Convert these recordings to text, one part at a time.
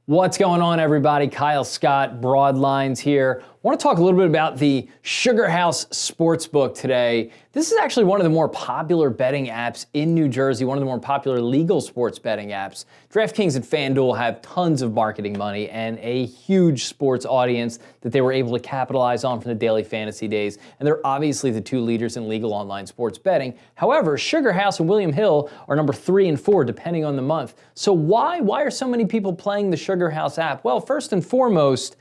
What's going on, everybody? Kyle Scott, Broadlines here. I want to talk a little bit about the SugarHouse Sportsbook today. This is actually one of the more popular betting apps in New Jersey, one of the more popular legal sports betting apps. DraftKings and FanDuel have tons of marketing money and a huge sports audience that they were able to capitalize on from the daily fantasy days, and they're obviously the two leaders in legal online sports betting. However, SugarHouse and William Hill are number 3 and 4, depending on the month. So why are so many people playing the SugarHouse app? Well, first and foremost,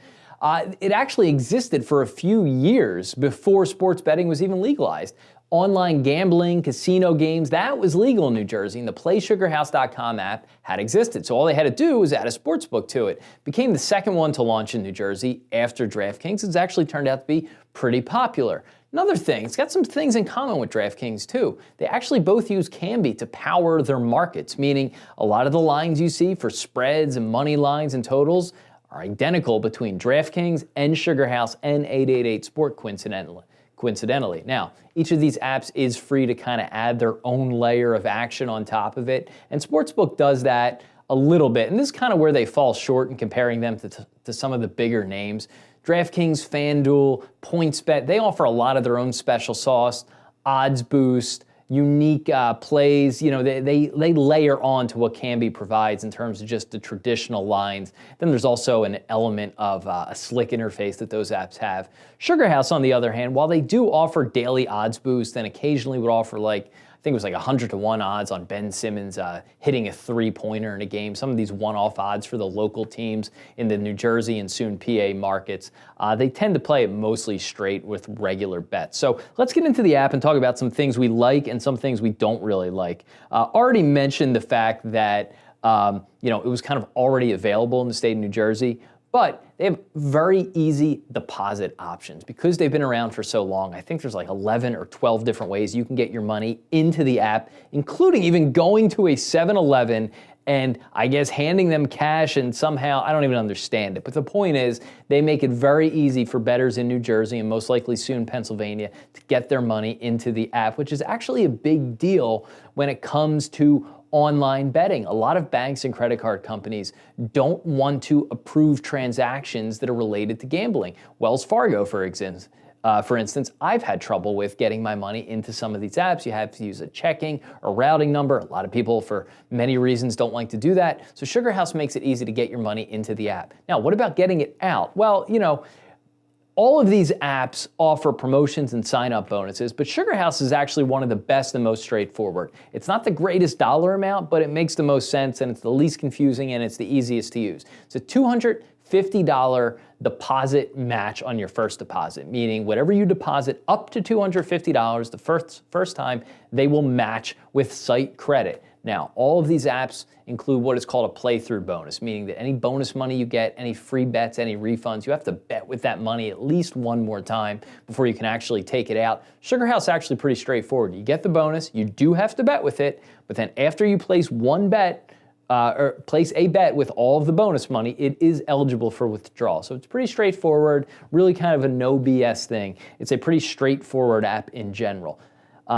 it actually existed for a few years before sports betting was even legalized. Online gambling, casino games, that was legal in New Jersey, and the PlaySugarHouse.com app had existed. So all they had to do was add a sportsbook to it. Became the second one to launch in New Jersey after DraftKings. It's actually turned out to be pretty popular. Another thing, it's got some things in common with DraftKings too. They actually both use Kambi to power their markets, meaning a lot of the lines you see for spreads and money lines and totals are identical between DraftKings and SugarHouse and 888 Sport coincidentally. Now, each of these apps is free to kind of add their own layer of action on top of it, and Sportsbook does that a little bit, and this is kind of where they fall short in comparing them to some of the bigger names. DraftKings, FanDuel, PointsBet, they offer a lot of their own special sauce, odds boost, unique plays. You know, they layer on to what Kambi provides in terms of just the traditional lines. Then there's also an element of a slick interface that those apps have. SugarHouse, on the other hand, while they do offer daily odds boost and occasionally would offer I think it was like 100-to-1 odds on Ben Simmons hitting a three-pointer in a game. Some of these one-off odds for the local teams in the New Jersey and soon PA markets, they tend to play it mostly straight with regular bets. So let's get into the app and talk about some things we like and some things we don't really like. Already mentioned the fact that it was kind of already available in the state of New Jersey, but they have very easy deposit options. Because they've been around for so long, I think there's like 11 or 12 different ways you can get your money into the app, including even going to a 7-Eleven and I guess handing them cash and somehow, I don't even understand it. But the point is, they make it very easy for bettors in New Jersey and most likely soon Pennsylvania to get their money into the app, which is actually a big deal when it comes to online betting. A lot of banks and credit card companies don't want to approve transactions that are related to gambling. Wells Fargo, for instance, I've had trouble with getting my money into some of these apps. You have to use a checking or routing number. A lot of people, for many reasons, don't like to do that. So SugarHouse makes it easy to get your money into the app. Now, what about getting it out? Well, all of these apps offer promotions and sign-up bonuses, but SugarHouse is actually one of the best and most straightforward. It's not the greatest dollar amount, but it makes the most sense, and it's the least confusing, and it's the easiest to use. It's a $250 deposit match on your first deposit, meaning whatever you deposit up to $250 the first time, they will match with site credit. Now, all of these apps include what is called a playthrough bonus, meaning that any bonus money you get, any free bets, any refunds, you have to bet with that money at least one more time before you can actually take it out. SugarHouse is actually pretty straightforward. You get the bonus, you do have to bet with it, but then after you place one bet, or place a bet with all of the bonus money, it is eligible for withdrawal. So it's pretty straightforward, really kind of a no BS thing. It's a pretty straightforward app in general.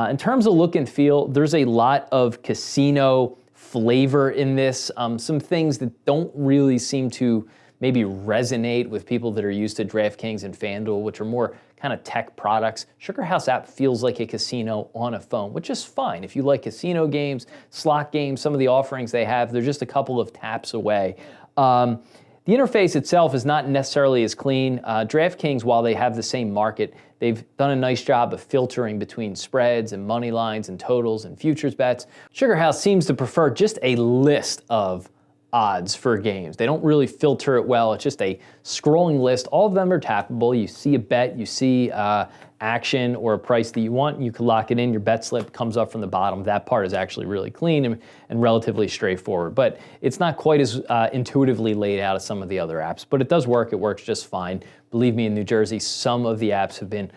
In terms of look and feel, there's a lot of casino flavor in this. Some things that don't really seem to maybe resonate with people that are used to DraftKings and FanDuel, which are more kind of tech products. SugarHouse app feels like a casino on a phone, which is fine. If you like casino games, slot games, some of the offerings they have, they're just a couple of taps away. The interface itself is not necessarily as clean. DraftKings, while they have the same market, they've done a nice job of filtering between spreads and money lines and totals and futures bets. SugarHouse seems to prefer just a list of odds for games. They don't really filter it well. It's just a scrolling list. All of them are tappable. You see a bet, you see action or a price that you want, you can lock it in. Your bet slip comes up from the bottom. That part is actually really clean and relatively straightforward, but it's not quite as intuitively laid out as some of the other apps, but it does work. It works just fine. Believe me, in New Jersey, some of the apps have been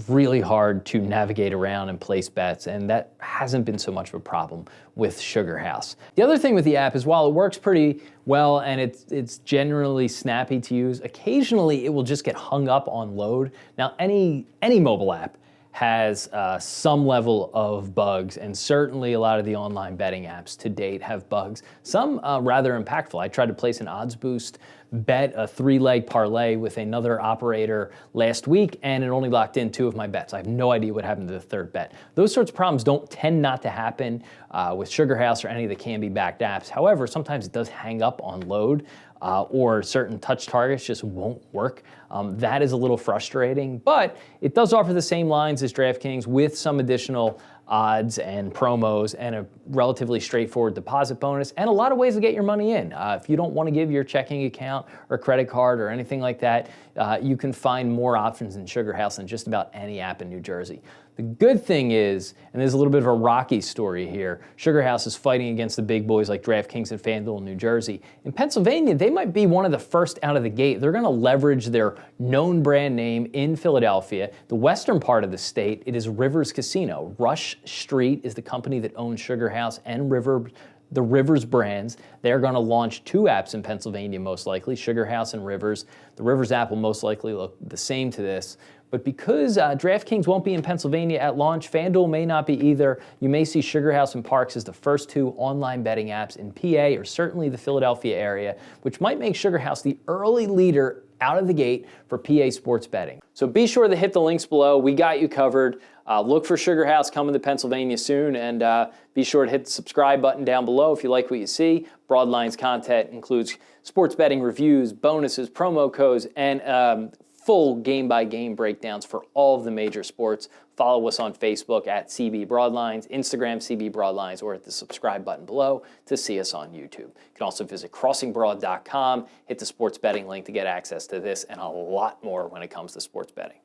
really hard to navigate around and place bets, and that hasn't been so much of a problem with SugarHouse. The other thing with the app is while it works pretty well and it's generally snappy to use, occasionally it will just get hung up on load. Now, any mobile app has some level of bugs, and certainly a lot of the online betting apps to date have bugs. Some rather impactful. I tried to place an odds boost bet, a 3-leg parlay with another operator last week, and it only locked in 2 of my bets. I have no idea what happened to the third bet. Those sorts of problems don't tend not to happen with SugarHouse or any of the Canby-backed apps. However, sometimes it does hang up on load, or certain touch targets just won't work. That is a little frustrating, but it does offer the same lines as DraftKings with some additional odds and promos and a relatively straightforward deposit bonus and a lot of ways to get your money in. If you don't want to give your checking account or credit card or anything like that, you can find more options in SugarHouse than just about any app in New Jersey. The good thing is, and there's a little bit of a rocky story here, SugarHouse is fighting against the big boys like DraftKings and FanDuel in New Jersey. In Pennsylvania, they might be one of the first out of the gate. They're going to leverage their known brand name in Philadelphia. The western part of the state, it is Rivers Casino. Rush Street is the company that owns SugarHouse and the Rivers brands. They're going to launch 2 apps in Pennsylvania, most likely, SugarHouse and Rivers. The Rivers app will most likely look the same to this. But because DraftKings won't be in Pennsylvania at launch, FanDuel may not be either. You may see SugarHouse and Parx as the first 2 online betting apps in PA or certainly the Philadelphia area, which might make SugarHouse the early leader out of the gate for PA sports betting. So be sure to hit the links below. We got you covered. Look for SugarHouse coming to Pennsylvania soon, and be sure to hit the subscribe button down below if you like what you see. Broadline's content includes sports betting reviews, bonuses, promo codes, and full game-by-game breakdowns for all of the major sports. Follow us on Facebook at CB Broadlines, Instagram CB Broadlines, or at the subscribe button below to see us on YouTube. You can also visit crossingbroad.com, hit the sports betting link to get access to this and a lot more when it comes to sports betting.